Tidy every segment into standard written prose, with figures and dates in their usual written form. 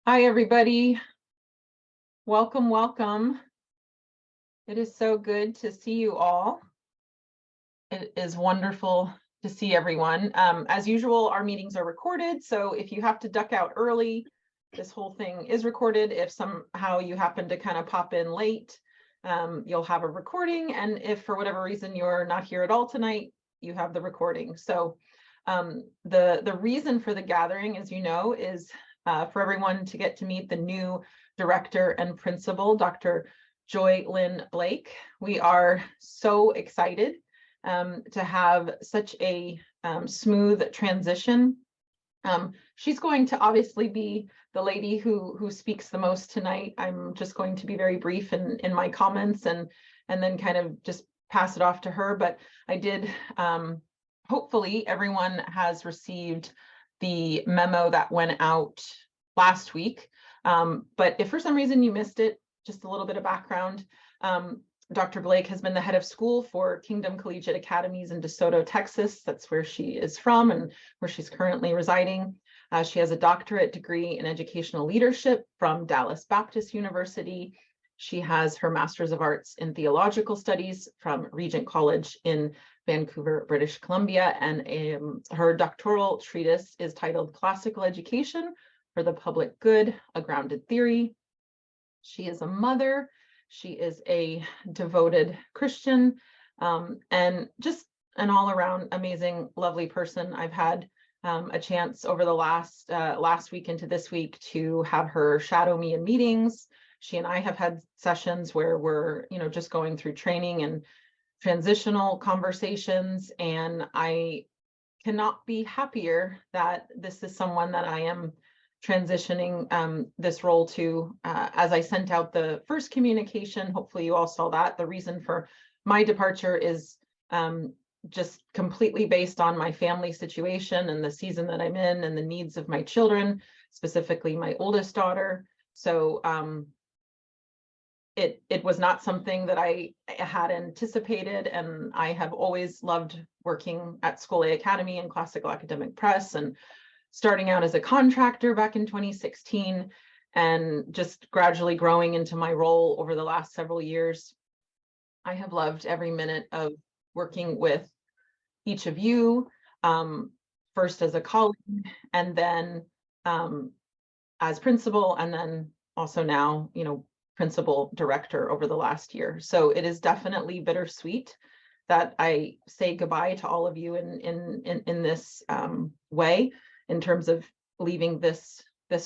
Hi, everybody. Welcome, welcome. It is so good to see you all. It is wonderful to see everyone. As usual, our meetings are recorded, so if you have to duck out early, this whole thing is recorded. If somehow you happen to kind of pop in late, you'll have a recording, and if for whatever reason you're not here at all tonight, you have the recording. So the reason for the gathering, as you know, is for everyone to get to meet the new director and principal, Dr. Joylynn Blake. We are so excited to have such a smooth transition. She's going to obviously be the lady who speaks the most tonight. I'm just going to be very brief in my comments and then kind of just pass it off to her. But I did, hopefully everyone has received the memo that went out last week. But if for some reason you missed it, just a little bit of background. Dr. Blake has been the head of school for Kingdom Collegiate Academies in Desoto, Texas. That's where she is from and where she's currently residing. She has a doctorate degree in educational leadership from Dallas Baptist University. She has her Master's of Arts in Theological Studies from Regent College in Vancouver, British Columbia, and her doctoral treatise is titled Classical Education for the Public Good, a Grounded Theory. She is a mother. She is a devoted Christian, and just an all-around amazing, lovely person. I've had a chance over the last week into this week to have her shadow me in meetings. She and I have had sessions where we're, just going through training and transitional conversations, and I cannot be happier that this is someone that I am transitioning this role to. As I sent out the first communication, hopefully you all saw that. The reason for my departure is just completely based on my family situation and the season that I'm in and the needs of my children, specifically my oldest daughter. So it was not something that I had anticipated, and I have always loved working at School A Academy and Classical Academic Press, and starting out as a contractor back in 2016 and just gradually growing into my role over the last several years. I have loved every minute of working with each of you, first as a colleague and then as principal, and then also now, principal director over the last year. So it is definitely bittersweet that I say goodbye to all of you in this way, in terms of leaving this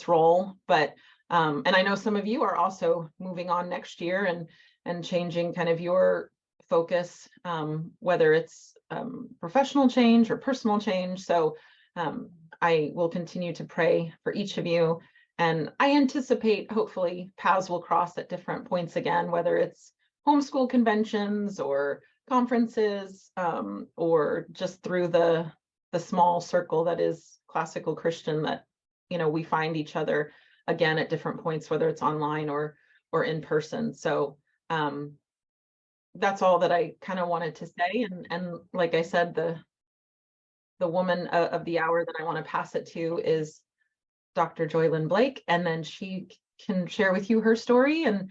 role. But and I know some of you are also moving on next year and changing kind of your focus, whether it's professional change or personal change. So I will continue to pray for each of you. And I anticipate, hopefully, paths will cross at different points again, whether it's homeschool conventions or conferences, or just through the small circle that is classical Christian, that we find each other again at different points, whether it's online or in person. So that's all that I kind of wanted to say. And like I said, the woman of the hour that I want to pass it to is Dr. Joylynn Blake, and then she can share with you her story. And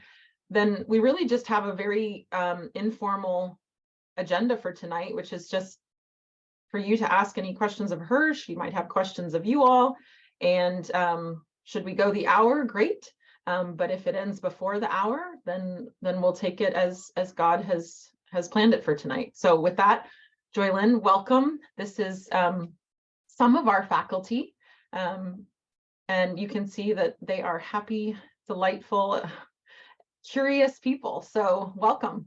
then we really just have a very informal agenda for tonight, which is just for you to ask any questions of her. She might have questions of you all. And should we go the hour, great. But if it ends before the hour, then we'll take it as God has planned it for tonight. So with that, Joylynn, welcome. This is some of our faculty. And you can see that they are happy, delightful, curious people. So welcome.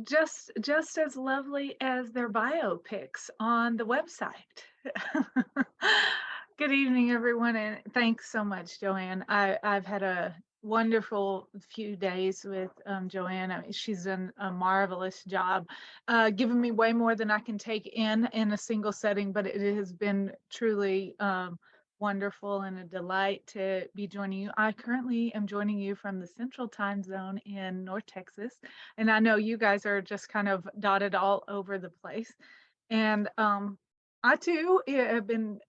Just as lovely as their biopics on the website. Good evening, everyone, and thanks so much, Joanne. I've had a wonderful few days with Joanne. I mean, she's done a marvelous job, giving me way more than I can take in a single setting, but it has been truly wonderful and a delight to be joining you. I currently am joining you from the Central Time Zone in North Texas, and I know you guys are just kind of dotted all over the place. And I too have been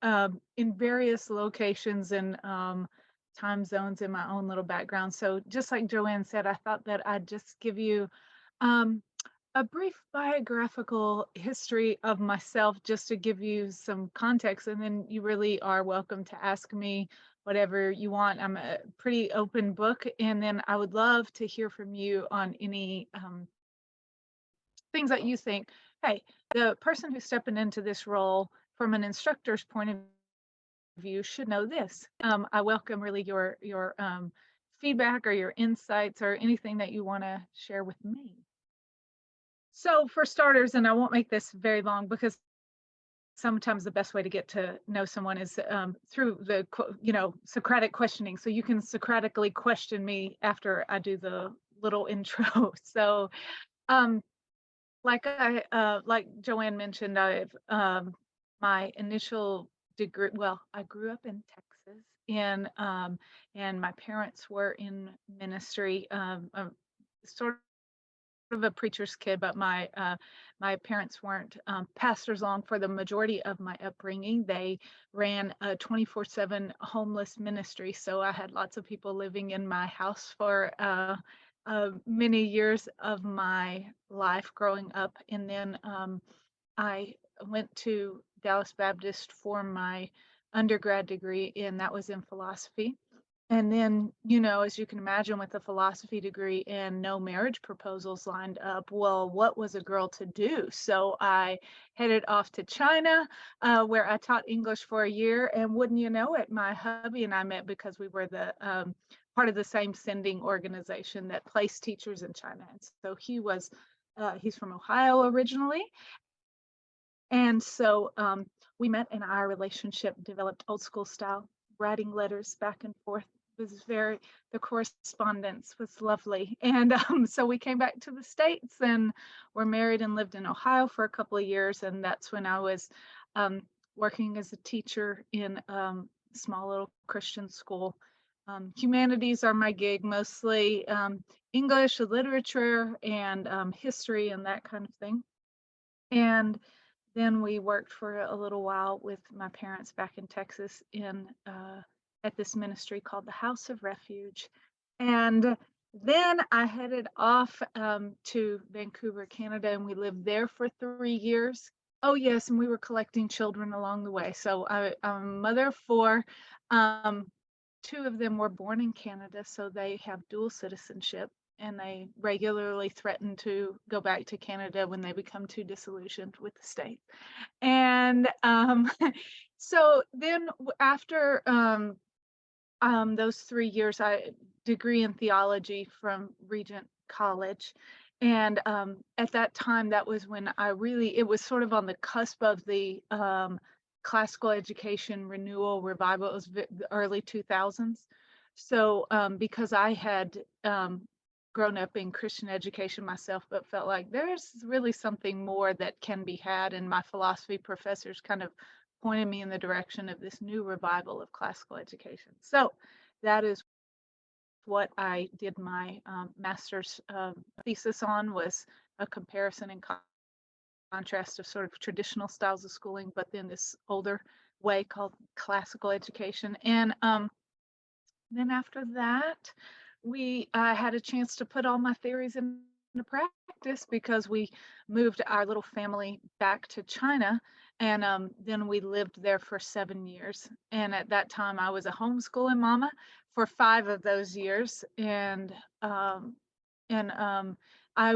in various locations and time zones in my own little background. So just like Joanne said, I thought that I'd just give you um, a brief biographical history of myself just to give you some context, and then you really are welcome to ask me whatever you want. I'm a pretty open book, and then I would love to hear from you on any things that you think, hey, the person who's stepping into this role from an instructor's point of view should know this. I welcome really your feedback or your insights or anything that you want to share with me. So for starters, and I won't make this very long because sometimes the best way to get to know someone is through the Socratic questioning. So you can Socratically question me after I do the little intro. So like Joanne mentioned, I've my initial degree. Well, I grew up in Texas, and my parents were in ministry. Sort of a preacher's kid, but my parents weren't pastors long for the majority of my upbringing. They ran a 24/7 homeless ministry, so I had lots of people living in my house for many years of my life growing up. And then I went to Dallas Baptist for my undergrad degree, and that was in philosophy. And then, as you can imagine, with a philosophy degree and no marriage proposals lined up, well, what was a girl to do? So I headed off to China, where I taught English for a year. And wouldn't you know it, my hubby and I met because we were the part of the same sending organization that placed teachers in China. And so he's from Ohio originally. And so we met, and our relationship developed old school style, writing letters back and forth. The correspondence was lovely. And so we came back to the States and were married and lived in Ohio for a couple of years. And that's when I was working as a teacher in small little Christian school. Humanities are my gig, mostly English, literature, and history, and that kind of thing. And then we worked for a little while with my parents back in Texas at this ministry called the House of Refuge. And then I headed off to Vancouver, Canada, and we lived there for 3 years. Oh, yes, and we were collecting children along the way. So I'm a mother of 4. 2 of them were born in Canada, so they have dual citizenship, and they regularly threaten to go back to Canada when they become too disillusioned with the state. And so then after those 3 years, I degree in theology from Regent College. And at that time, that was when it was sort of on the cusp of the classical education renewal revival. It was the early 2000s. So because I had grown up in Christian education myself, but felt like there's really something more that can be had, and my philosophy professors kind of pointed me in the direction of this new revival of classical education. So that is what I did my master's thesis on, was a comparison and contrast of sort of traditional styles of schooling, but then this older way called classical education. And then after that, I had a chance to put all my theories into practice because we moved our little family back to China, and then we lived there for 7 years. And at that time, I was a homeschooling mama for 5 of those years, and I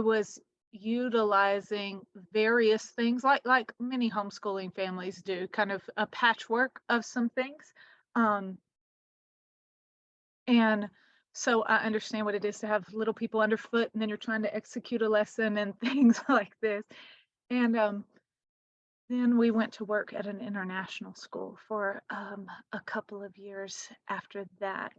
was utilizing various things like many homeschooling families do, kind of a patchwork of some things. And so I understand what it is to have little people underfoot, and then you're trying to execute a lesson and things like this. And then we went to work at an international school for a couple of years after that.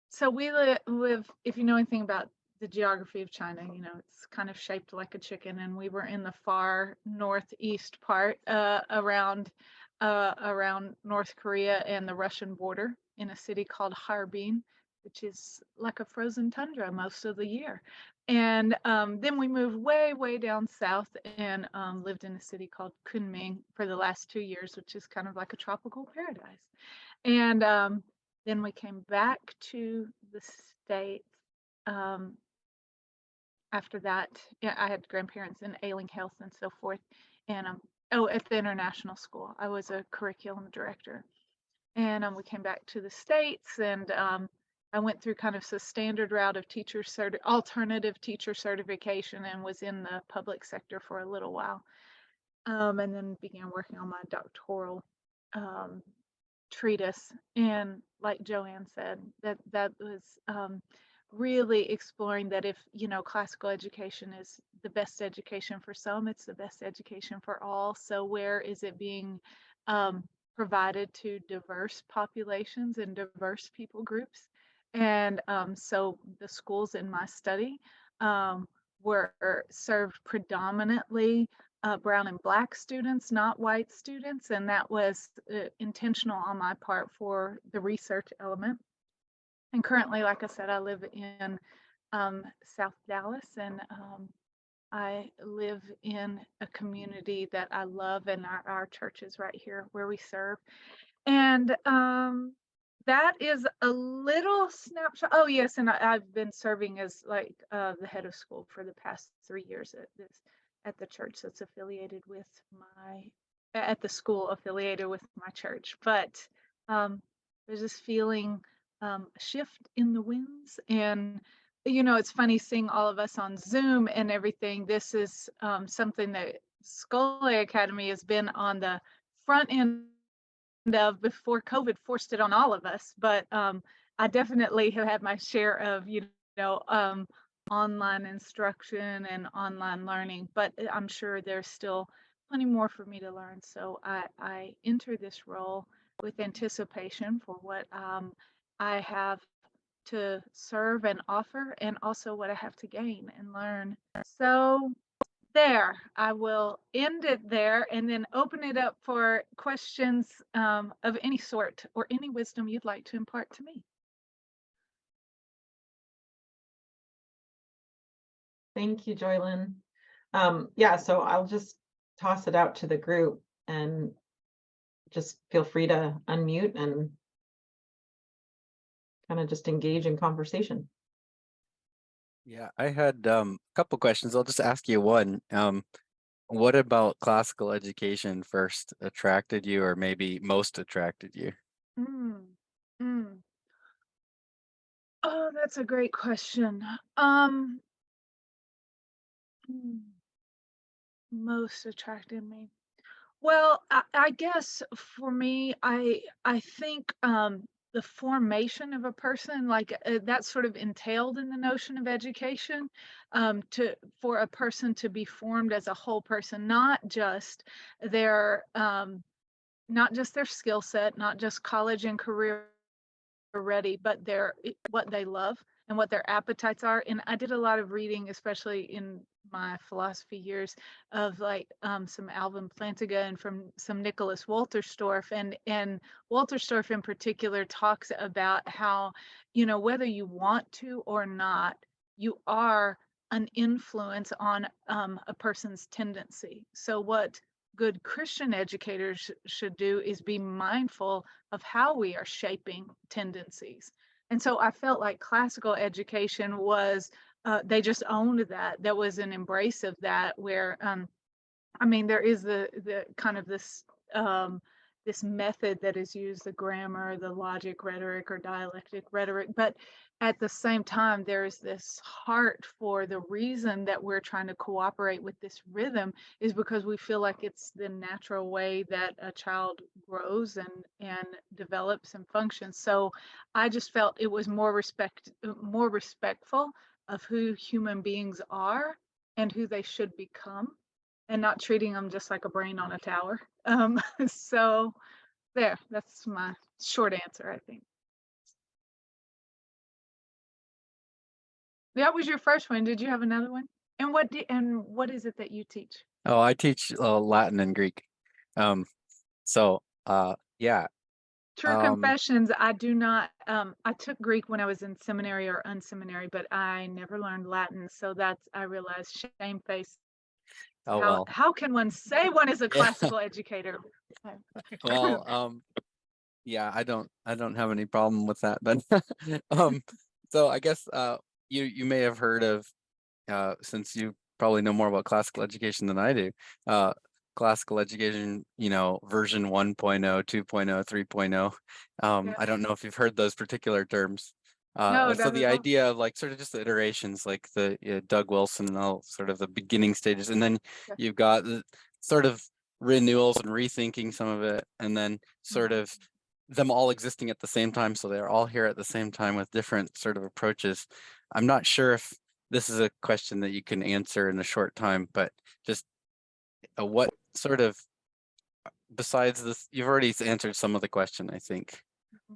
So we live, if you know anything about the geography of China, it's kind of shaped like a chicken, and we were in the far northeast part around North Korea and the Russian border, in a city called Harbin, which is like a frozen tundra most of the year. And then we moved way, way down south and lived in a city called Kunming for the last 2 years, which is kind of like a tropical paradise. And Then we came back to the States. After that, yeah, I had grandparents in ailing health and so forth. And at the international school, I was a curriculum director. And we came back to the States, and I went through kind of the standard route of alternative teacher certification, and was in the public sector for a little while. And then began working on my doctoral treatise. And like Joanne said, that was really exploring that if, classical education is the best education for some, it's the best education for all. So where is it being provided to diverse populations and diverse people groups? And so the schools in my study were served predominantly brown and black students, not white students, and that was intentional on my part for the research element. And currently, like I said, I live in South Dallas, and I live in a community that I love, and our church is right here where we serve. And that is a little snapshot. Oh, yes, and I've been serving as like the head of school for the past 3 years at the church that's affiliated with at the school affiliated with my church. But there's this feeling a shift in the winds, and it's funny seeing all of us on Zoom and everything. This is something that Scholastic Academy has been on the front end of before COVID forced it on all of us. But I definitely have had my share of, online instruction and online learning, but I'm sure there's still plenty more for me to learn. So I enter this role with anticipation for what I have to serve and offer, and also what I have to gain and learn. So there, I will end it there and then open it up for questions of any sort or any wisdom you'd like to impart to me. Thank you, Joylynn. Yeah, so I'll just toss it out to the group, and just feel free to unmute and kind of just engage in conversation. Yeah, I had a couple questions. I'll just ask you one. What about classical education first attracted you, or maybe most attracted you? Oh, that's a great question. Most attracted me. Well, I guess for me, I think the formation of a person, like that's sort of entailed in the notion of education, for a person to be formed as a whole person, not just their skill set, not just college and career ready, but what they love and what their appetites are. And I did a lot of reading, especially in my philosophy years, of like some Alvin Plantinga and from some Nicholas Wolterstorff, and Wolterstorff in particular talks about how, whether you want to or not, you are an influence on a person's tendency. So what good Christian educators should do is be mindful of how we are shaping tendencies. And so I felt like classical education was, they just owned that. There was an embrace of that where, there is the kind of this method that is used, the grammar, the logic rhetoric or dialectic rhetoric, but at the same time, there's this heart for the reason that we're trying to cooperate with this rhythm is because we feel like it's the natural way that a child grows and develops and functions. So I just felt it was more respectful of who human beings are and who they should become, and not treating them just like a brain on a tower. So that's my short answer, I think. That was your first one. Did you have another one? And what is it that you teach? Oh, I teach Latin and Greek. Yeah. True confessions, I do not, I took Greek when I was in seminary or unseminary, but I never learned Latin. So I realized, shamefaced. Oh, well. How can one say one is a classical educator? Well, Yeah, I don't have any problem with that, but um, so I guess you may have heard of since you probably know more about classical education than I do, classical education, version 1.0, 2.0, 3.0. Yeah. I don't know if you've heard those particular terms. No, So not the at all. idea of like sort of just the iterations, like the Doug Wilson and all sort of the beginning stages, and then Yeah. you've got the sort of renewals and rethinking some of it, and then sort of them all existing at the same time. So they're all here at the same time with different sort of approaches. I'm not sure if this is a question that you can answer in a short time, but just what sort of, besides this, you've already answered some of the question, I think,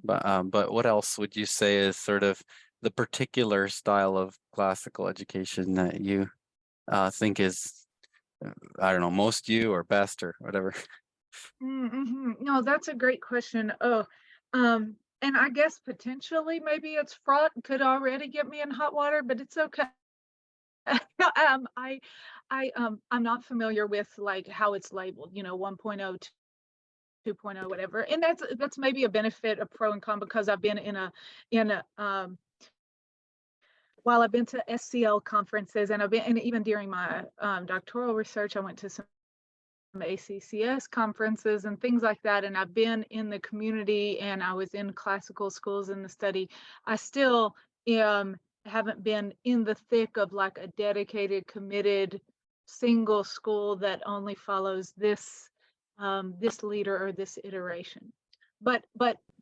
but what else would you say is sort of the particular style of classical education that you think is, I don't know, most you or best or whatever? No, that's a great question. And I guess potentially maybe it's fraught, could already get me in hot water, but it's okay. I'm not familiar with like how it's labeled, 1.0, 2.0, whatever. And that's maybe a benefit, a pro and con, because I've been in a while I've been to SCL conferences, and even during my doctoral research, I went to some ACCS conferences and things like that. And I've been in the community, and I was in classical schools in the study. I still haven't been in the thick of like a dedicated, committed single school that only follows this leader or this iteration. But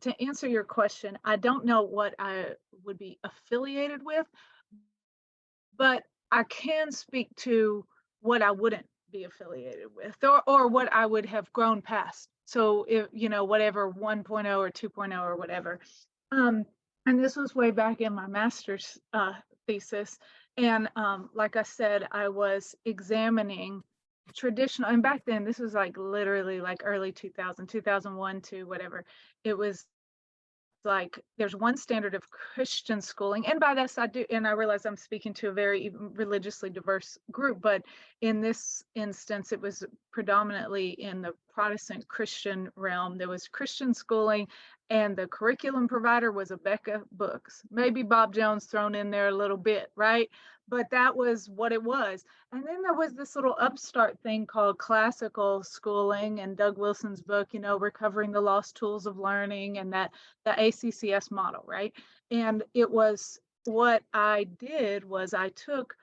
to answer your question, I don't know what I would be affiliated with, but I can speak to what I wouldn't be affiliated with, or what I would have grown past. So if, whatever 1.0 or 2.0 or whatever. And this was way back in my master's thesis. And like I said, I was examining traditional, and back then this was like literally like early 2000, 2001 to whatever. It was like there's one standard of Christian schooling, and by this I do, and I realize I'm speaking to a very religiously diverse group, but in this instance it was predominantly in the Protestant Christian realm. There was Christian schooling, and the curriculum provider was Abeka Books, maybe Bob Jones thrown in there a little bit, right? But that was what it was. And then there was this little upstart thing called classical schooling, and Doug Wilson's book, Recovering the Lost Tools of Learning, and that the ACCS model, right? And it was, what I did was I took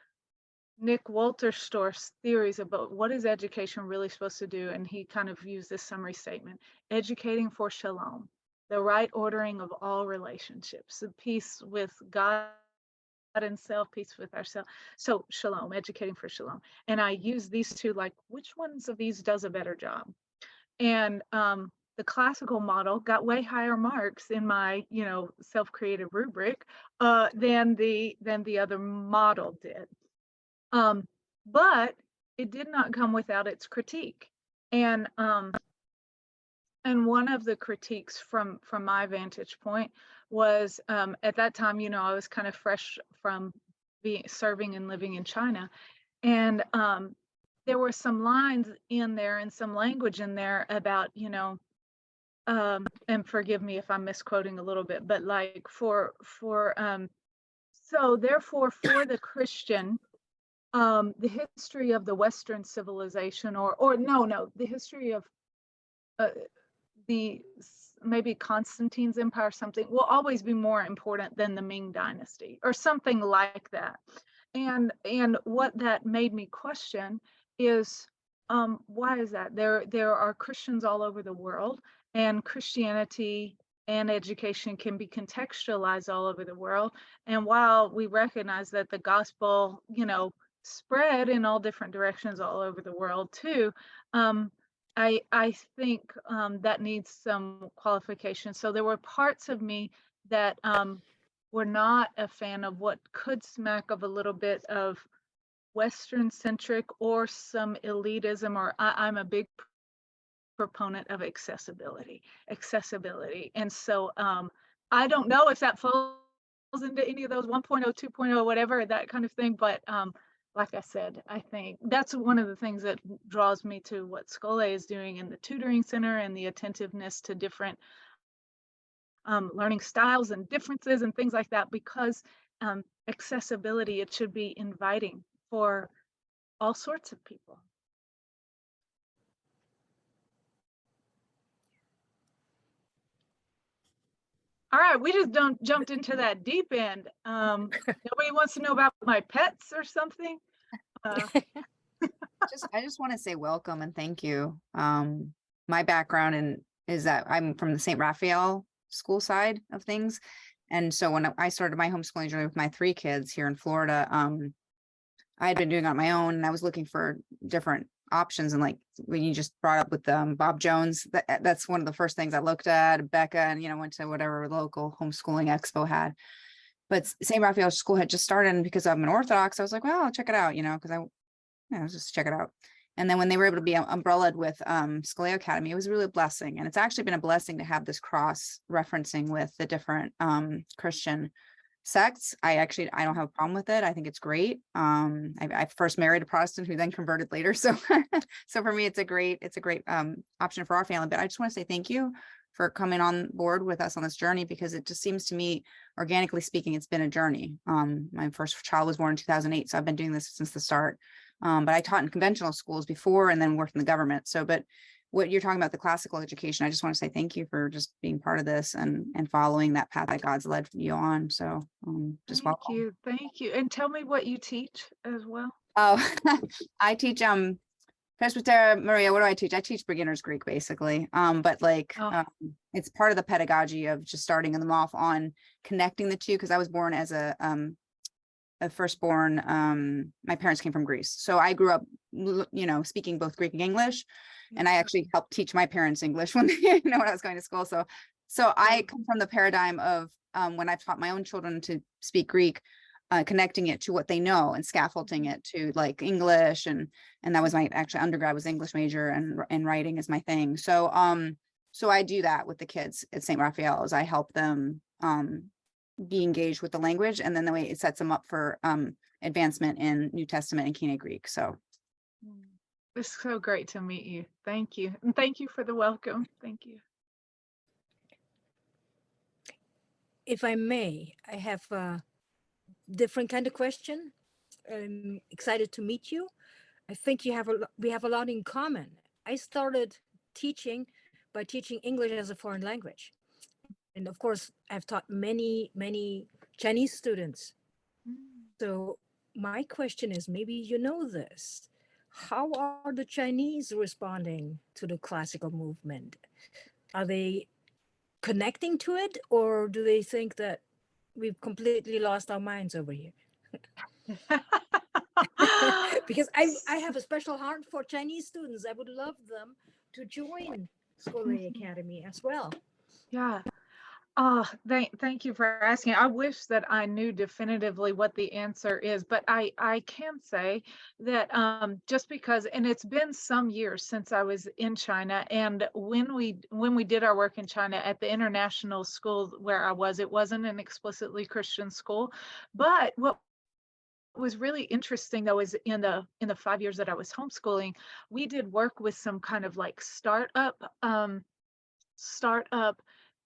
Nick Wolterstorff's theories about what is education really supposed to do, and he kind of used this summary statement: educating for shalom, the right ordering of all relationships, the peace with God and self, peace with ourselves. So shalom, educating for shalom. And I use these two, like, which ones of these does a better job? And the classical model got way higher marks in my, self-created rubric than the other model did. But it did not come without its critique. And one of the critiques from my vantage point was, at that time, I was kind of fresh from serving and living in China. And there were some lines in there and some language in there about, and forgive me if I'm misquoting a little bit, but like so therefore for the Christian, the history of the Western civilization, or no, the history of maybe Constantine's empire, something, will always be more important than the Ming dynasty or something like that. And what that made me question is, why is that? There are Christians all over the world, and Christianity and education can be contextualized all over the world. And while we recognize that the gospel, spread in all different directions all over the world too, I think that needs some qualification. So there were parts of me that were not a fan of what could smack of a little bit of Western centric or some elitism, or I'm a big proponent of accessibility. And so I don't know if that falls into any of those 1.0, 2.0, whatever, that kind of thing. But like I said, I think that's one of the things that draws me to what Scholé is doing in the tutoring center and the attentiveness to different learning styles and differences and things like that, because accessibility, it should be inviting for all sorts of people. All right, we just jumped into that deep end. Nobody wants to know about my pets or something? I just want to say welcome and thank you. My background is that I'm from the St. Raphael school side of things. And so when I started my homeschooling journey with my 3 kids here in Florida, I had been doing it on my own, and I was looking for different options. And like when you just brought up with Bob Jones, that's one of the first things I looked at, Becca, and, went to whatever local homeschooling expo had. But St. Raphael School had just started, and because I'm an Orthodox, I was like, well, I'll check it out, because let's just check it out. And then when they were able to be umbrellaed with Scholastic Academy, it was really a blessing. And it's actually been a blessing to have this cross referencing with the different Christian sects. I don't have a problem with it. I think it's great. I first married a Protestant who then converted later. So so for me, it's a great option for our family. But I just want to say thank you for coming on board with us on this journey, because it just seems to me, organically speaking, it's been a journey. My first child was born in 2008. So I've been doing this since the start. But I taught in conventional schools before and then worked in the government. But what you're talking about, the classical education, I just want to say thank you for just being part of this and following that path that God's led you on. So just welcome. Thank you. And tell me what you teach as well. Oh, I teach Presbytera Maria. What do I teach? I teach beginners Greek, basically. But it's part of the pedagogy of just starting them off on connecting the two, because I was born as a firstborn. My parents came from Greece, so I grew up speaking both Greek and English, and I actually helped teach my parents English when when I was going to school. So I come from the paradigm of when I've taught my own children to speak Greek, connecting it to what they know and scaffolding it to like English, and that was my actually undergrad was English major, and writing is my thing. So I do that with the kids at St. Raphael, is I help them be engaged with the language, and then the way it sets them up for advancement in New Testament and Koine Greek. So it's so great to meet you. Thank you. And thank you for the welcome. Thank you. If I may, I have a different kind of question. I'm excited to meet you. I think we have a lot in common. I started teaching by teaching English as a foreign language. And of course, I've taught many, many Chinese students. So my question is, maybe you know this, how are the Chinese responding to the classical movement? Are they connecting to it, or do they think that we've completely lost our minds over here? Because I have a special heart for Chinese students. I would love them to join Scholastic Academy as well. Yeah. Thank you for asking. I wish that I knew definitively what the answer is, but I can say that just because, and it's been some years since I was in China, and when we did our work in China at the international school where I was, it wasn't an explicitly Christian school, but what was really interesting though is in the 5 years that I was homeschooling, we did work with some kind of like startup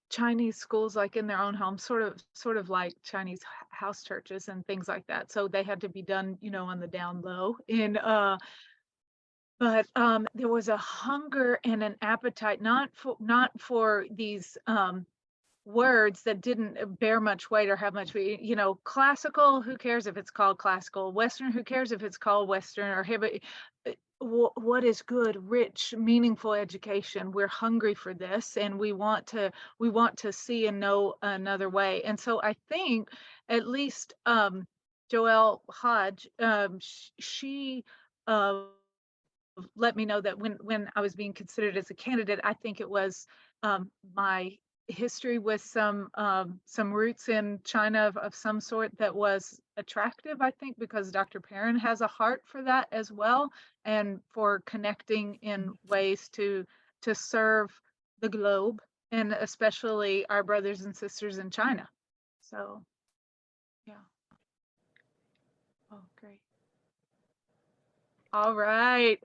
Chinese schools, like in their own home, sort of like Chinese house churches and things like that. So they had to be done, on the down low. But there was a hunger and an appetite, not for these words that didn't bear much weight or have much weight. Classical, who cares if it's called classical? Western, who cares if it's called Western? Or what is good, rich, meaningful education? We're hungry for this, and we want to see and know another way. And so I think at least Joelle Hodge, she let me know that when I was being considered as a candidate, I think it was my history with some roots in China of some sort that was attractive, I think, because Dr. Perrin has a heart for that as well, and for connecting in ways to serve the globe, and especially our brothers and sisters in China. So yeah. Oh, great. All right.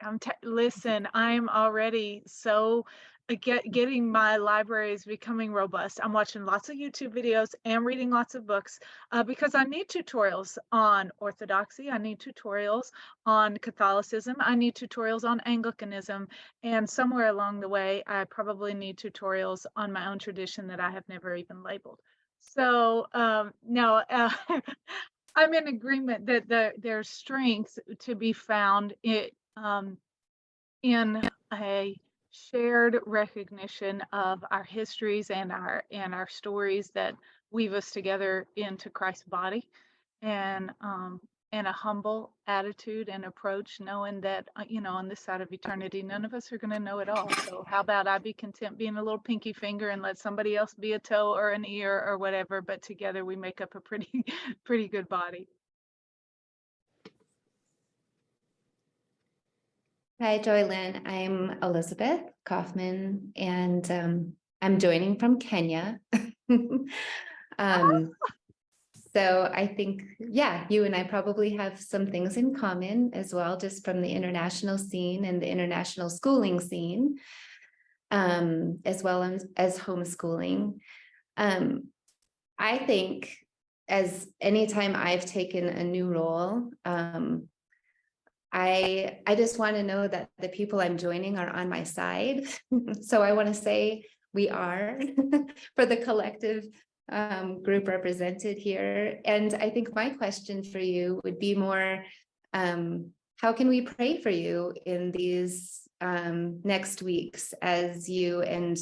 Listen, I'm already so getting my library is becoming robust. I'm watching lots of YouTube videos and reading lots of books because I need tutorials on Orthodoxy. I need tutorials on Catholicism. I need tutorials on Anglicanism. And somewhere along the way, I probably need tutorials on my own tradition that I have never even labeled. So no, I'm in agreement that there's strength to be found in a shared recognition of our histories and our stories that weave us together into Christ's body, and a humble attitude and approach, knowing that on this side of eternity, none of us are going to know it all. So how about I be content being a little pinky finger and let somebody else be a toe or an ear or whatever, but together we make up a pretty pretty good body. Hi, Joylynn. I'm Elizabeth Kaufman, and I'm joining from Kenya. So I think, yeah, you and I probably have some things in common as well, just from the international scene and the international schooling scene, as well as homeschooling. I think as anytime I've taken a new role, I just want to know that the people I'm joining are on my side. So I want to say we are for the collective group represented here. And I think my question for you would be more, how can we pray for you in these next weeks as you and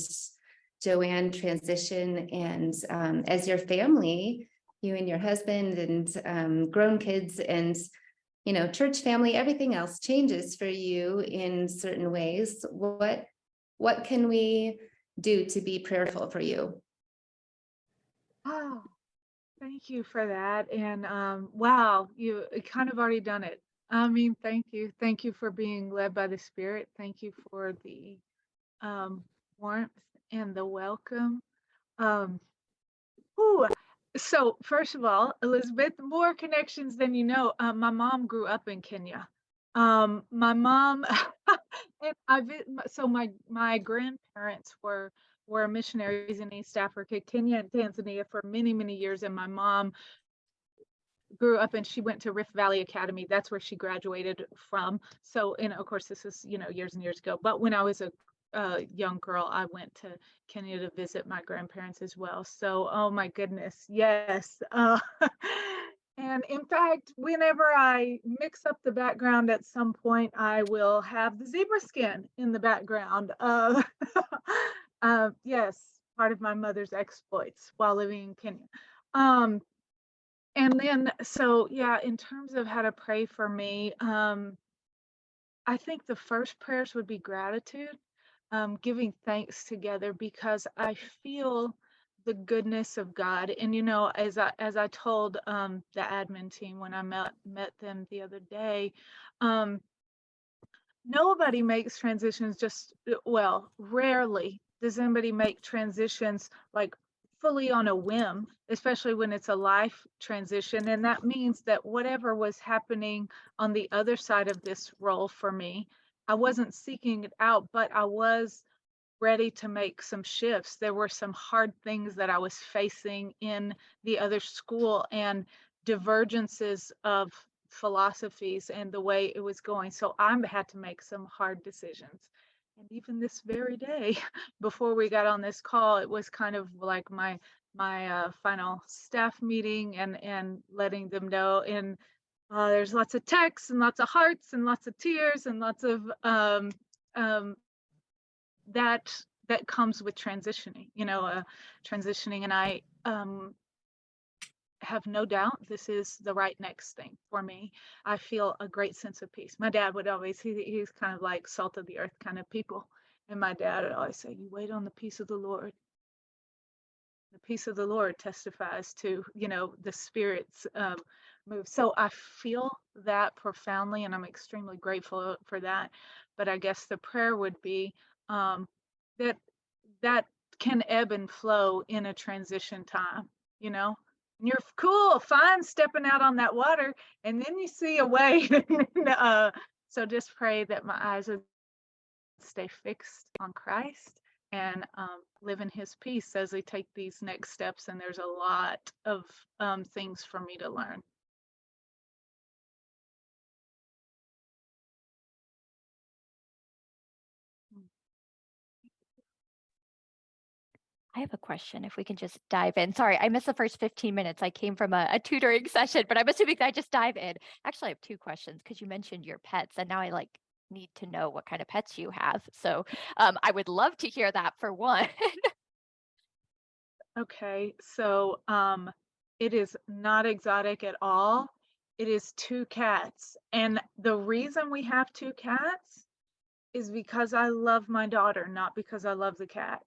Joanne transition, and as your family, you and your husband and grown kids and church family, everything else changes for you in certain ways. What can we do to be prayerful for you? Oh, thank you for that. And wow, you kind of already done it. I mean, thank you. Thank you for being led by the Spirit. Thank you for the warmth and the welcome. Ooh, so first of all, Elizabeth, more connections than you know. My mom grew up in Kenya. My mom, and so my grandparents were missionaries in East Africa, Kenya and Tanzania for many, many years. And my mom grew up and she went to Rift Valley Academy. That's where she graduated from. So, and of course, this is, years and years ago. But when I was a young girl, I went to Kenya to visit my grandparents as well. So, oh my goodness, yes. And in fact, whenever I mix up the background at some point, I will have the zebra skin in the background. Yes, part of my mother's exploits while living in Kenya. And then, so yeah, in terms of how to pray for me, I think the first prayers would be gratitude, giving thanks together, because I feel the goodness of God. And as I told the admin team when I met them the other day, nobody makes transitions rarely does anybody make transitions like fully on a whim, especially when it's a life transition. And that means that whatever was happening on the other side of this role for me, I wasn't seeking it out, but I was ready to make some shifts. There were some hard things that I was facing in the other school and divergences of philosophies and the way it was going. So I had to make some hard decisions. And even this very day, before we got on this call, it was kind of like my final staff meeting and letting them know. And there's lots of texts and lots of hearts and lots of tears and lots of that comes with transitioning, transitioning. And I have no doubt this is the right next thing for me. I feel a great sense of peace. My dad would always, he's kind of like salt of the earth kind of people. And my dad would always say, you wait on the peace of the Lord. The peace of the Lord testifies to, the Spirit's move. So I feel that profoundly, and I'm extremely grateful for that. But I guess the prayer would be that can ebb and flow in a transition time, And you're cool, fine, stepping out on that water, and then you see a wave. So just pray that my eyes would stay fixed on Christ and live in his peace as they take these next steps. And there's a lot of things for me to learn. I have a question, if we can just dive in. Sorry, I missed the first 15 minutes. I came from a tutoring session, but I'm assuming that I just dive in. Actually, I have two questions because you mentioned your pets, and now I like need to know what kind of pets you have. So I would love to hear that for one. Okay, so it is not exotic at all. It is 2 cats. And the reason we have 2 cats is because I love my daughter, not because I love the cats.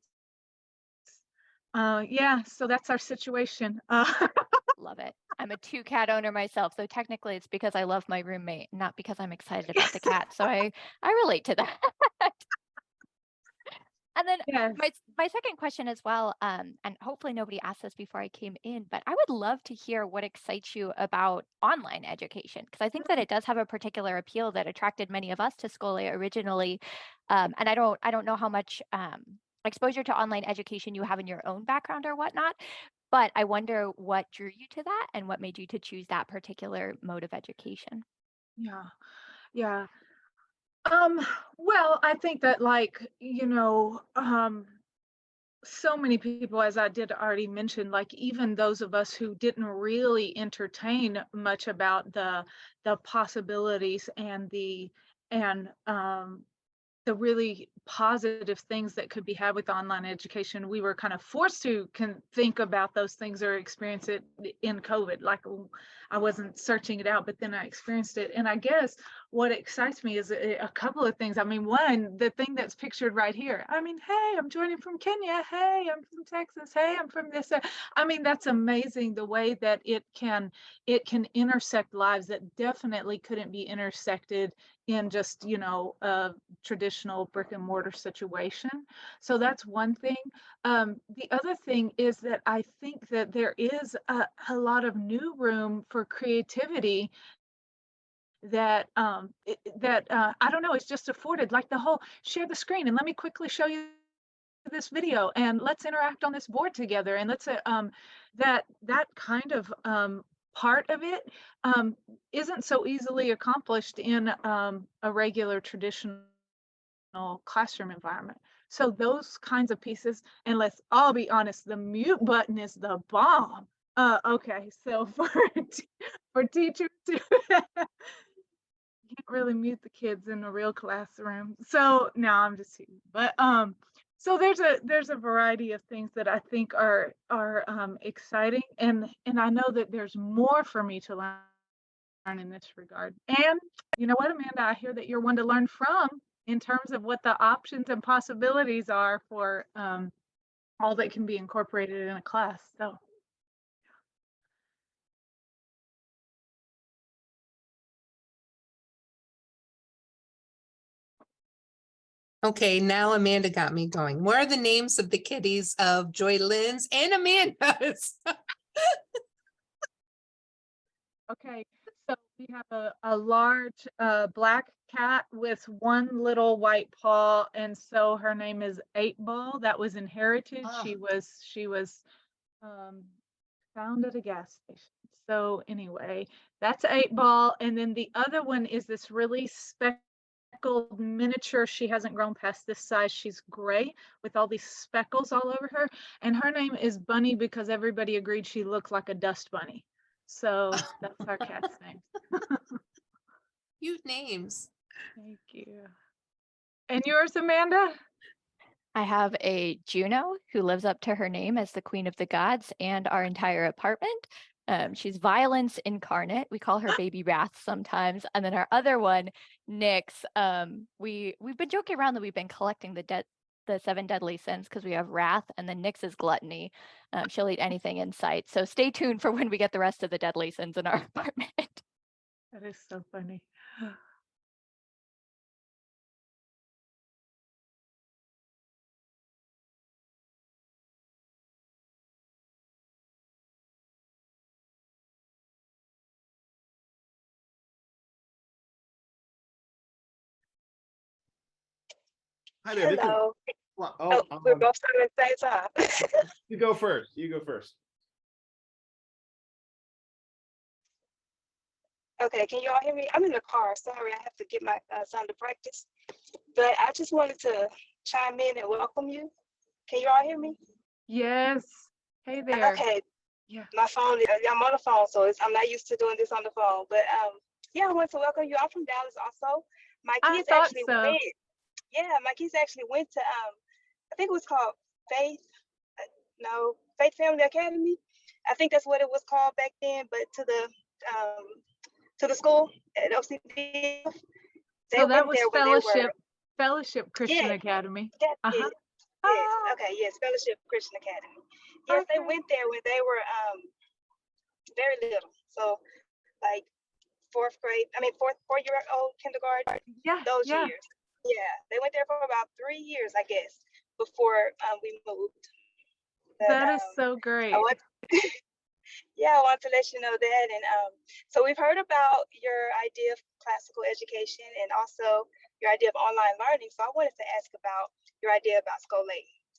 Yeah, so that's our situation. Love it. I'm a 2-cat owner myself, so technically it's because I love my roommate, not because I'm excited about the cat. So I relate to that. And then Yes. my second question as well, and hopefully nobody asked this before I came in, but I would love to hear what excites you about online education, because I think that it does have a particular appeal that attracted many of us to Scolia originally. And I don't know how much exposure to online education you have in your own background or whatnot, but I wonder what drew you to that and what made you to choose that particular mode of education. Yeah. Yeah. Well, I think that so many people, as I did already mention, like even those of us who didn't really entertain much about the possibilities and the really positive things that could be had with online education, we were kind of forced to think about those things or experience it in COVID. Like I wasn't searching it out, but then I experienced it. And I guess what excites me is a couple of things. I mean, one, the thing that's pictured right here. I mean, hey, I'm joining from Kenya. Hey, I'm from Texas. Hey, I'm from this. I mean, that's amazing the way that it can intersect lives that definitely couldn't be intersected in just, a traditional brick and mortar situation. So that's one thing. The other thing is that I think that there is a lot of new room for creativity that I don't know, it's just afforded, like the whole share the screen and let me quickly show you this video and let's interact on this board together, and let's that kind of part of it isn't so easily accomplished in a regular traditional classroom environment. So those kinds of pieces, and let's all be honest, the mute button is the bomb. Okay, so for teachers to can't really mute the kids in a real classroom. So now I'm just teasing. But so there's a variety of things that I think are exciting, and I know that there's more for me to learn in this regard. And you know what, Amanda, I hear that you're one to learn from in terms of what the options and possibilities are for all that can be incorporated in a class. So Okay, now Amanda got me going. What are the names of the kitties of Joylynn's and Amanda's? okay, so we have a large black cat with one little white paw, and so her name is 8-Ball. That was inherited. Oh. She was found at a gas station. So anyway, that's 8-Ball, and then the other one is this really speckled miniature. She hasn't grown past this size. She's gray with all these speckles all over her, and her name is Bunny because everybody agreed she looked like a dust bunny. So that's our cat's name. Cute names. Thank you. And yours, Amanda? I have a Juno who lives up to her name as the Queen of the Gods and our entire apartment. She's violence incarnate. We call her Baby Wrath sometimes. And then our other one, Nyx, we've been joking around that we've been collecting the 7 deadly sins because we have wrath, and then Nyx is gluttony. She'll eat anything in sight. So stay tuned for when we get the rest of the deadly sins in our apartment. That is so funny. Hi there, Victor. Hello. Well, Oh, we're both starting at the same time. you go first. You go first. Okay, can you all hear me? I'm in the car. Sorry, I have to get my son to practice. But I just wanted to chime in and welcome you. Can you all hear me? Yes. Hey there. Okay. Yeah. My phone, I'm on the phone, so I'm not used to doing this on the phone. But yeah, I want to welcome you. I'm from Dallas also. My I kids thought actually so. went. Yeah, my kids actually went to I think it was called Faith, Faith Family Academy. I think that's what it was called back then, but to the school at OCD. They So that went was there when they were, Fellowship Christian yeah, Academy. that's Uh-huh. it. Yes, Ah, okay, yes, Fellowship Christian Academy. Yes, they okay. went there when they were very little. So like four-year-old kindergarten, Yeah, those yeah. years. Yeah, they went there for about 3 years, I guess, before we moved. But That is so I great. want yeah, I want to let you know that. And so we've heard about your idea of classical education and also your idea of online learning. So I wanted to ask about your idea about Scole.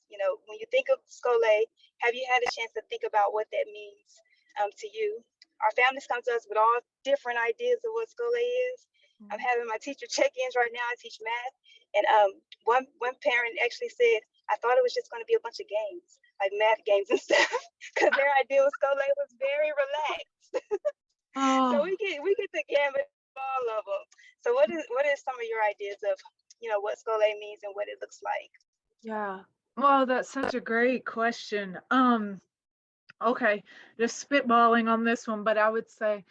You know, when you think of Scole, have you had a chance to think about what that means to you? Our families come to us with all different ideas of what Scole is. I'm having my teacher check-ins right now. I teach math. And one parent actually said, I thought it was just going to be a bunch of games, like math games and stuff, because their idea of Scole was very relaxed. So Oh, we get the gamut of all of them. So what is some of your ideas of what Scole means and what it looks like? yeah. Well, that's such a great question. Okay, just spitballing on this one, but I would say,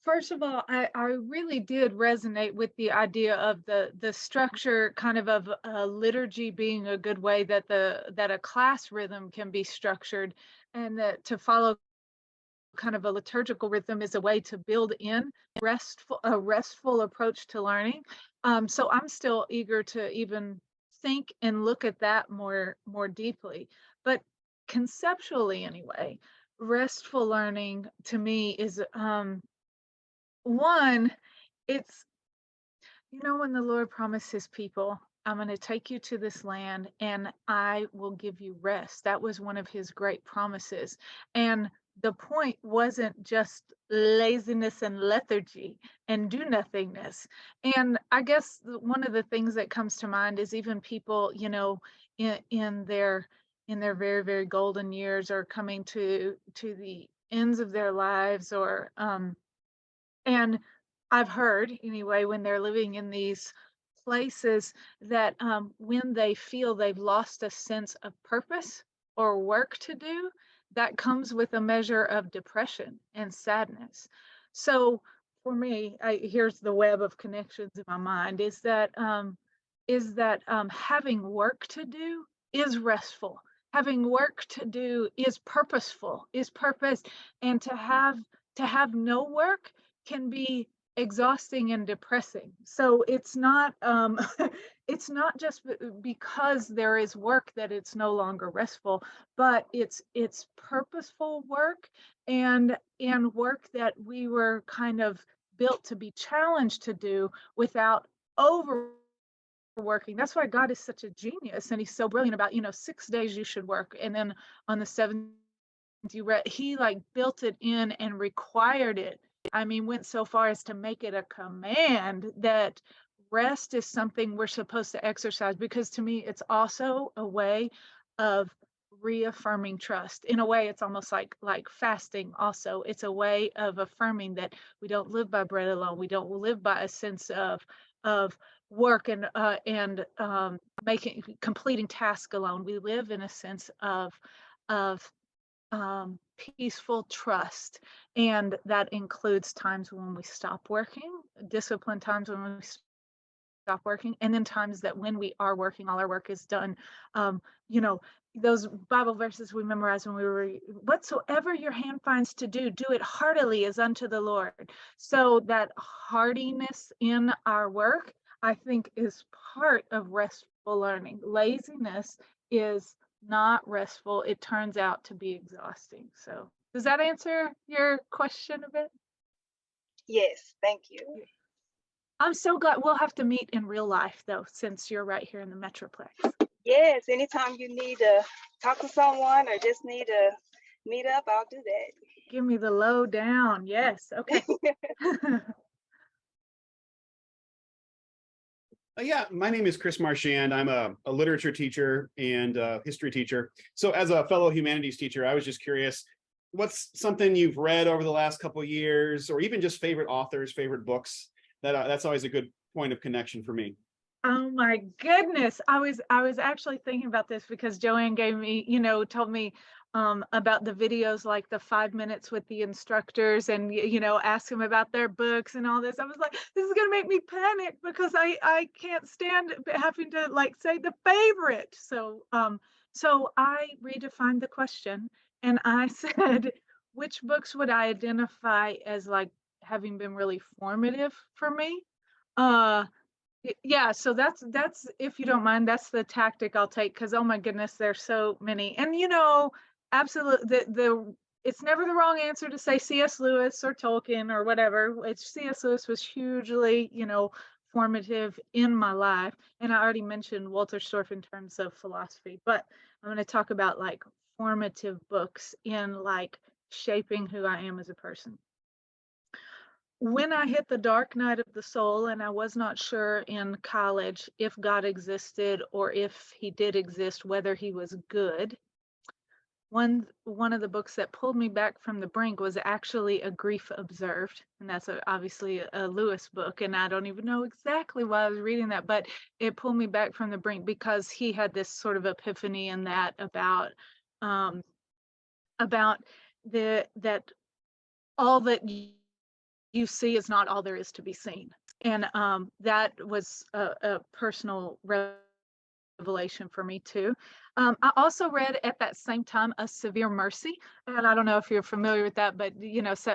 first of all, I really did resonate with the idea of the structure kind of a liturgy being a good way that that a class rhythm can be structured, and that to follow kind of a liturgical rhythm is a way to build in a restful approach to learning. So I'm still eager to even think and look at that more deeply. But conceptually anyway, restful learning to me is one, it's when the Lord promised his people, I'm going to take you to this land and I will give you rest. That was one of his great promises. And the point wasn't just laziness and lethargy and do nothingness. And I guess one of the things that comes to mind is even people, in their very, very golden years, or coming to the ends of their lives, or and I've heard anyway, when they're living in these places, that when they feel they've lost a sense of purpose or work to do, that comes with a measure of depression and sadness. So for me, here's the web of connections in my mind, is that having work to do is restful. Having work to do is purposeful, is purpose, and to have no work can be exhausting and depressing. So it's not it's not just because there is work that it's no longer restful, but it's purposeful work, and work that we were kind of built to be challenged to do without overworking. That's why God is such a genius, and he's so brilliant about 6 days you should work, and then on the 7th he like built it in and required it. I mean, went so far as to make it a command that rest is something we're supposed to exercise, because to me it's also a way of reaffirming trust. In a way, it's almost like fasting. Also, it's a way of affirming that we don't live by bread alone. We don't live by a sense of work and completing task alone. We live in a sense of peaceful trust. And that includes times when we stop working, disciplined times when we stop working, and then times that when we are working, all our work is done. Those Bible verses we memorized when we were, whatsoever your hand finds to do, do it heartily as unto the Lord. So that heartiness in our work, I think, is part of restful learning. Laziness is not restful. It turns out to be exhausting. So does that answer your question a bit? Yes, thank you. I'm so glad we'll have to meet in real life though, since you're right here in the Metroplex. Yes, anytime you need to talk to someone or just need to meet up, I'll do that. Give me the lowdown. Yes. Okay. Yeah, my name is Chris Marchand. I'm a literature teacher and a history teacher. So as a fellow humanities teacher, I was just curious, what's something you've read over the last couple of years, or even just favorite authors, favorite books? That's always a good point of connection for me. Oh my goodness. I was actually thinking about this because Joanne gave me, told me about the videos, like the 5 minutes with the instructors and, ask them about their books and all this. I was like, this is going to make me panic because I can't stand having to like say the favorite. So I redefined the question and I said, which books would I identify as like having been really formative for me? Yeah, so that's if you don't mind, that's the tactic I'll take because oh my goodness, there's so many. And absolutely the it's never the wrong answer to say C.S. Lewis or Tolkien or whatever. It's C.S. Lewis was hugely, formative in my life. And I already mentioned Wolterstorff in terms of philosophy, but I'm going to talk about like formative books in like shaping who I am as a person. When I hit the dark night of the soul and I was not sure in college if God existed or if he did exist, whether he was good, one of the books that pulled me back from the brink was actually A Grief Observed. And that's obviously a Lewis book. And I don't even know exactly why I was reading that, but it pulled me back from the brink because he had this sort of epiphany in that about that all that you see is not all there is to be seen. And that was a personal revelation for me too. I also read at that same time A Severe Mercy, and I don't know if you're familiar with that, but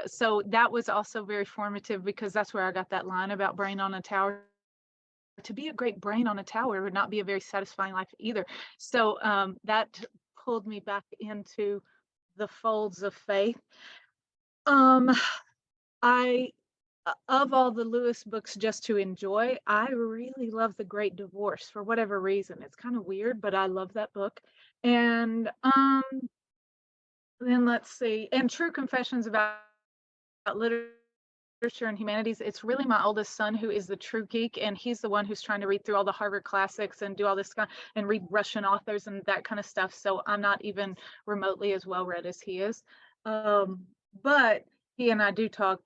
so that was also very formative because that's where I got that line about brain on a tower. To be a great brain on a tower would not be a very satisfying life either. So that pulled me back into the folds of faith. Of all the Lewis books just to enjoy, I really love The Great Divorce for whatever reason. It's kind of weird, but I love that book. And then let's see, and True Confessions about Literature and Humanities. It's really my oldest son who is the true geek, and he's the one who's trying to read through all the Harvard classics and do all this kind and read Russian authors and that kind of stuff. So I'm not even remotely as well read as he is. But he and I do talk,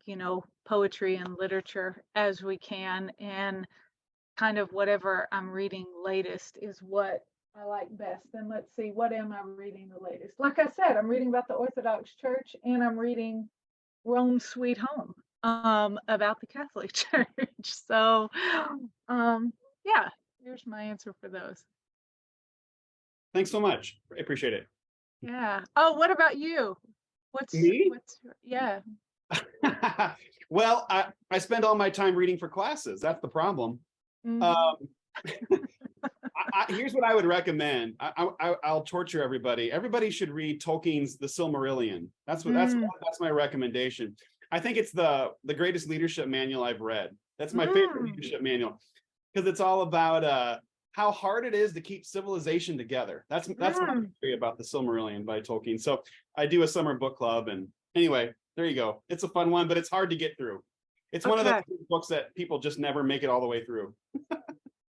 poetry and literature as we can, and kind of whatever I'm reading latest is what I like best. And let's see, what am I reading the latest? Like I said, I'm reading about the Orthodox Church, and I'm reading Rome Sweet Home about the Catholic Church. So yeah, here's my answer for those. Thanks so much. I appreciate it. Yeah. Oh, what about you? Me? Yeah. Well, I spend all my time reading for classes. That's the problem. Mhm. Here's what I would recommend. I'll torture everybody. Everybody should read Tolkien's The Silmarillion. That's my recommendation. I think it's the greatest leadership manual I've read. That's my favorite leadership manual because it's all about how hard it is to keep civilization together. That's my theory about The Silmarillion by Tolkien. So I do a summer book club, and anyway, there you go. It's a fun one, but it's hard to get through. It's one of those books that people just never make it all the way through.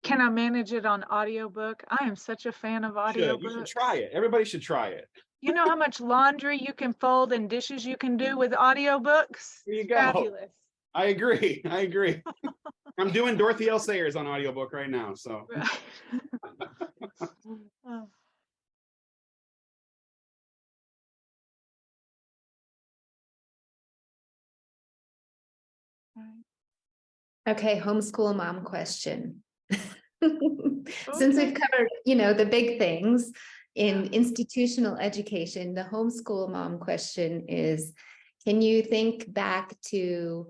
Can I manage it on audiobook? I am such a fan of audiobooks. You should try it. Everybody should try it. You know how much laundry you can fold and dishes you can do with audiobooks? There you go. Fabulous. I agree. I'm doing Dorothy L. Sayers on audiobook right now. So. Oh. Okay, homeschool mom question. Since we've covered, the big things in institutional education, the homeschool mom question is, can you think back to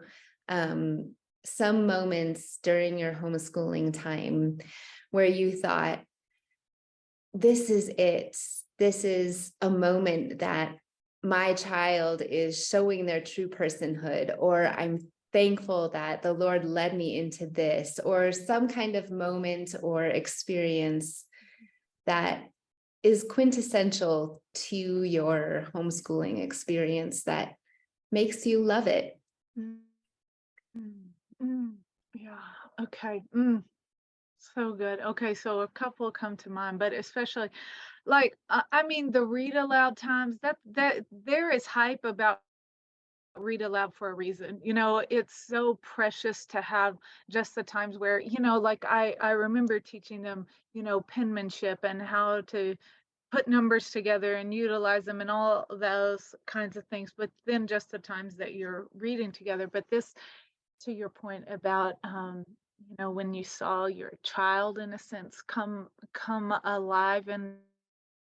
some moments during your homeschooling time where you thought, this is it. This is a moment that my child is showing their true personhood, or I'm thankful that the Lord led me into this, or some kind of moment or experience that is quintessential to your homeschooling experience that makes you love it. Yeah. Okay. So good. Okay, so a couple come to mind, but especially like I mean the read aloud times, that there is hype about read aloud for a reason. It's so precious to have just the times where, like I remember teaching them, penmanship and how to put numbers together and utilize them and all those kinds of things, but then just the times that you're reading together. But this, to your point about when you saw your child in a sense come alive in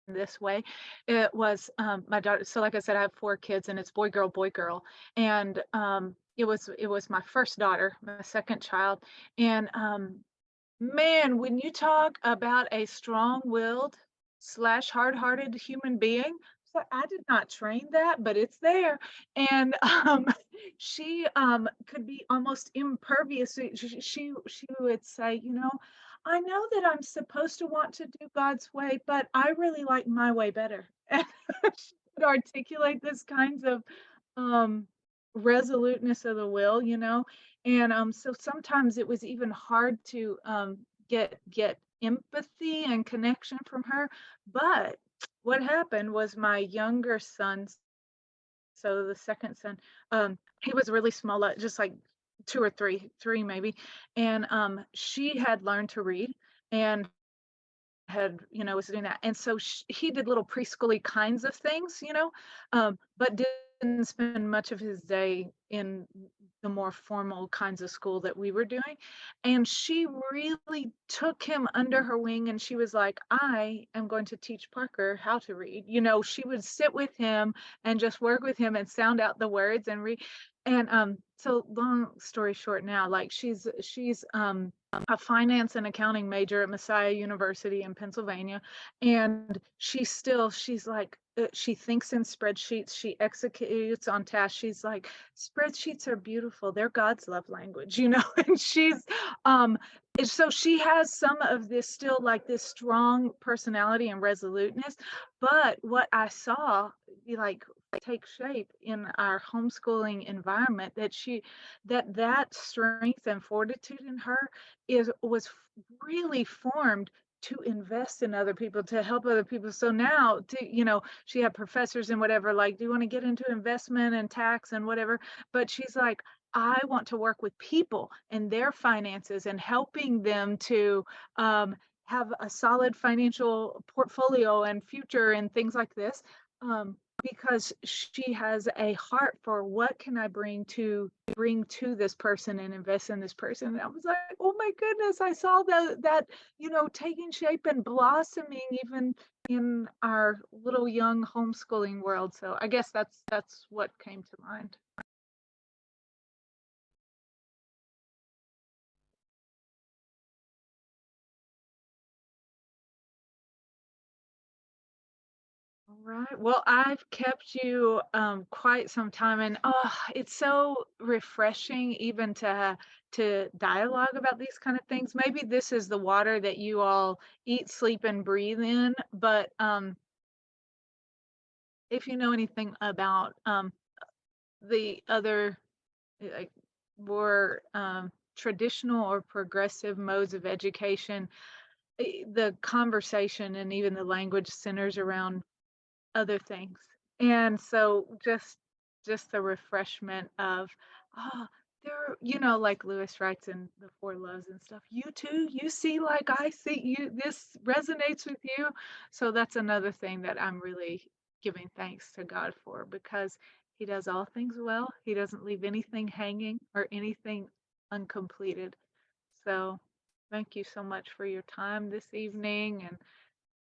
this way, it was my daughter. So like I said, I have 4 kids and it's boy girl, and it was my first daughter, my second child. And man, when you talk about a strong-willed / hard-hearted human being, so I did not train that, but it's there. And she could be almost impervious. She would say, I know that I'm supposed to want to do God's way, but I really like my way better. And she would articulate this kinds of resoluteness of the will, and so sometimes it was even hard to get empathy and connection from her. But what happened was my younger son, so the second son, he was really small, just like 2 or 3 maybe, and she had learned to read and was doing that, and so he did little preschooly kinds of things, but didn't spend much of his day in the more formal kinds of school that we were doing. And she really took him under her wing, and she was like, I am going to teach Parker how to read. She would sit with him and just work with him and sound out the words and read. And so long story short, now, like she's a finance and accounting major at Messiah University in Pennsylvania, and she's like, she thinks in spreadsheets, she executes on tasks. She's like, spreadsheets are beautiful, they're God's love language, and she's so she has some of this still, like this strong personality and resoluteness. But what I saw like take shape in our homeschooling environment, that strength and fortitude in her was really formed to invest in other people, to help other people. So now, she had professors and whatever, like, do you want to get into investment and tax and whatever? But she's like, I want to work with people and their finances and helping them to have a solid financial portfolio and future and things like this. Because she has a heart for what can I bring to this person and invest in this person. And I was like, oh my goodness, I saw that taking shape and blossoming even in our little young homeschooling world. So I guess that's what came to mind. All right. Well, I've kept you quite some time, and it's so refreshing even to dialogue about these kind of things. Maybe this is the water that you all eat, sleep, and breathe in. But if you know anything about the other, like, more traditional or progressive modes of education, the conversation and even the language centers around other things. And so just the refreshment of, there, like Lewis writes in the 4 Loves and stuff, you too, you see like I see you, this resonates with you. So that's another thing that I'm really giving thanks to God for, because he does all things well. He doesn't leave anything hanging or anything uncompleted. So thank you so much for your time this evening, and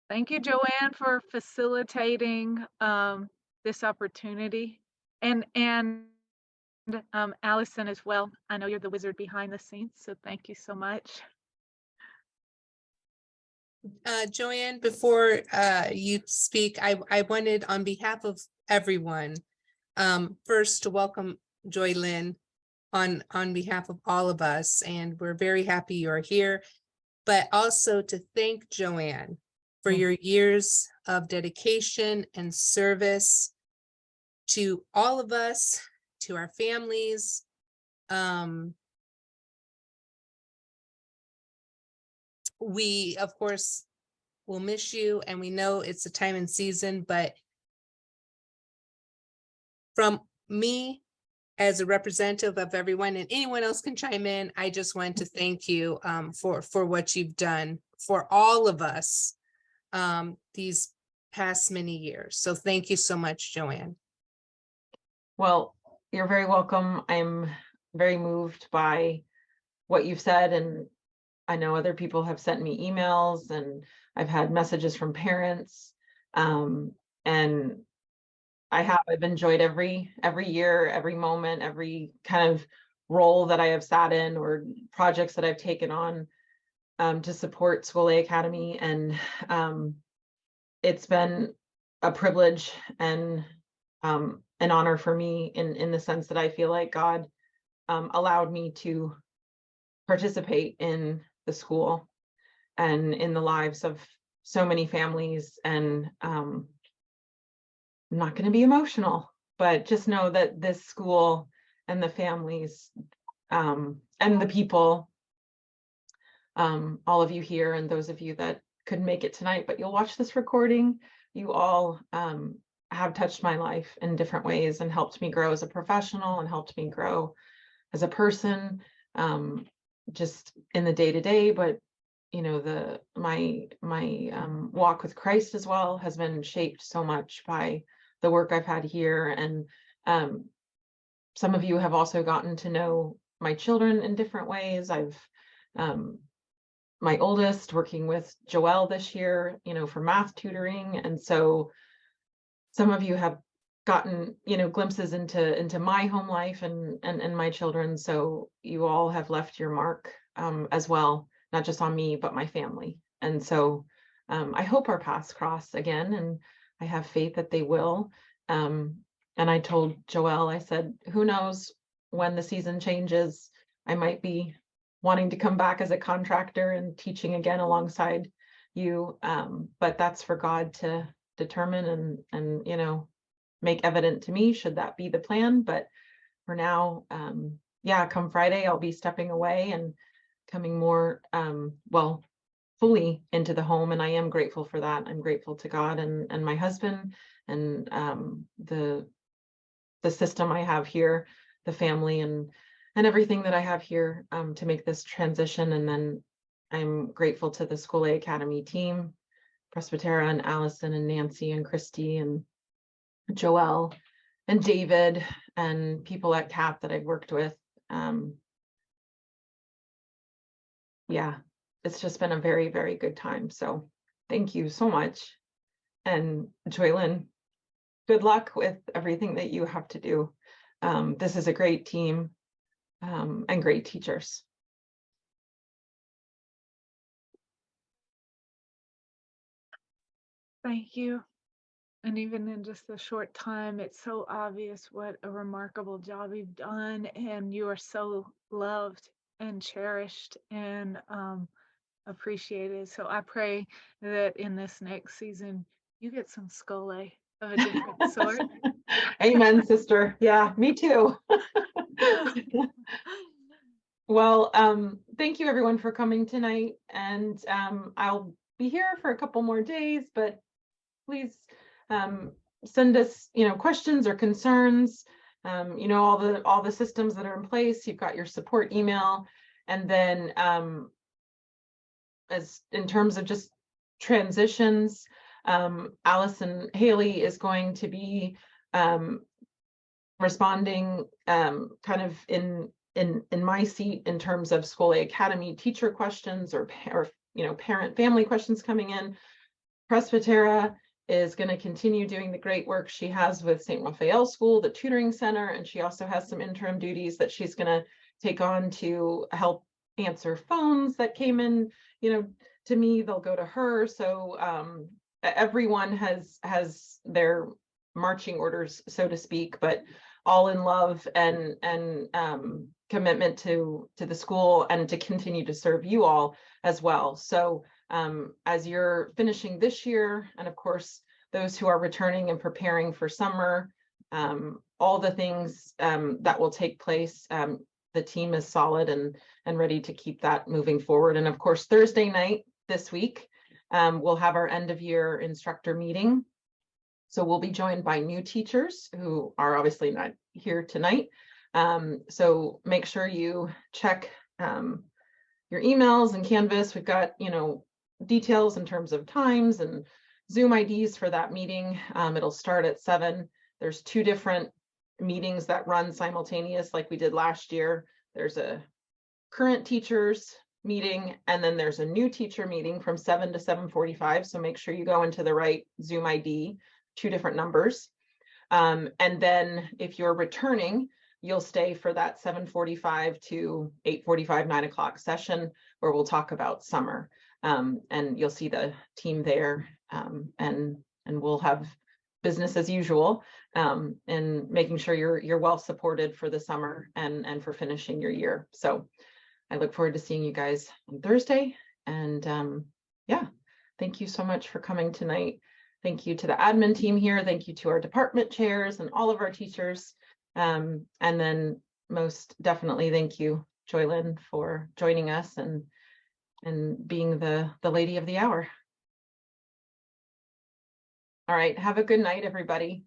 thank you, Joanne, for facilitating this opportunity, and Allison as well. I know you're the wizard behind the scenes, so thank you so much. Joanne, before you speak, I wanted, on behalf of everyone, first to welcome Joylynn on behalf of all of us, and we're very happy you're here. But also to thank Joanne for your years of dedication and service to all of us, to our families. We, of course, will miss you, and we know it's a time and season, but from me as a representative of everyone, and anyone else can chime in, I just want to thank you for what you've done for all of us these past many years. So thank you so much, Joanne. Well, you're very welcome. I'm very moved by what you've said, and I know other people have sent me emails, and I've had messages from parents, and I've enjoyed every year, every moment, every kind of role that I have sat in or projects that I've taken on to support School A Academy, and it's been a privilege and an honor for me in the sense that I feel like God allowed me to participate in the school and in the lives of so many families. And I'm not going to be emotional, but just know that this school and the families and the people, all of you here and those of you that couldn't make it tonight, but you'll watch this recording, you all have touched my life in different ways and helped me grow as a professional and helped me grow as a person, just in the day-to-day, but you know, my walk with Christ as well has been shaped so much by the work I've had here. And some of you have also gotten to know my children in different ways. I've my oldest working with Joelle this year, you know, for math tutoring. And so some of you have gotten, you know, glimpses into my home life and my children. So you all have left your mark as well, not just on me, but my family. And so I hope our paths cross again, and I have faith that they will. And I told Joelle, I said, who knows when the season changes, I might be wanting to come back as a contractor and teaching again alongside you. But that's for God to determine and you know, make evident to me, should that be the plan. But for now, yeah, come Friday, I'll be stepping away and coming more, well, fully into the home. And I am grateful for that. I'm grateful to God and my husband and the system I have here, the family and everything that I have here to make this transition. And then I'm grateful to the School A Academy team, Presbytera and Allison and Nancy and Christy and Joelle and David and people at CAP that I've worked with. Yeah, it's just been a very, very good time. So thank you so much. And Joylynn, good luck with everything that you have to do. This is a great team and great teachers. Thank you. And even in just a short time, it's so obvious what a remarkable job you've done, and you are so loved and cherished and appreciated. So I pray that in this next season, you get some School A of a different sort. Amen, sister. Yeah, me too. Well, thank you everyone for coming tonight. And I'll be here for a couple more days, but please send us, you know, questions or concerns. You know, all the systems that are in place. You've got your support email, and then as in terms of just transitions, Allison Haley is going to be responding kind of in my seat in terms of School A Academy teacher questions or you know, parent family questions coming in. Presbytera is going to continue doing the great work she has with St. Raphael School, the tutoring center, and she also has some interim duties that she's going to take on to help answer phones that came in, you know, to me. They'll go to her. So everyone has their marching orders, so to speak, but all in love and commitment to the school and to continue to serve you all as well. So as you're finishing this year, and of course, those who are returning and preparing for summer, all the things that will take place, the team is solid and ready to keep that moving forward. And of course, Thursday night this week, we'll have our end of year instructor meeting. So we'll be joined by new teachers who are obviously not here tonight. So make sure you check your emails and Canvas. We've got, details in terms of times and Zoom IDs for that meeting. It'll start at 7. There's 2 different meetings that run simultaneous like we did last year. There's a current teachers meeting, and then there's a new teacher meeting from 7 to 7:45. So make sure you go into the right Zoom ID, 2 different numbers. And then if you're returning, you'll stay for that 7:45 to 8:45, 9 o'clock session where we'll talk about summer. And you'll see the team there, and we'll have business as usual, and making sure you're well supported for the summer and for finishing your year. So I look forward to seeing you guys on Thursday. And yeah, thank you so much for coming tonight. Thank you to the admin team here. Thank you to our department chairs and all of our teachers. And then most definitely thank you, Joylynn, for joining us and being the lady of the hour. All right, have a good night, everybody.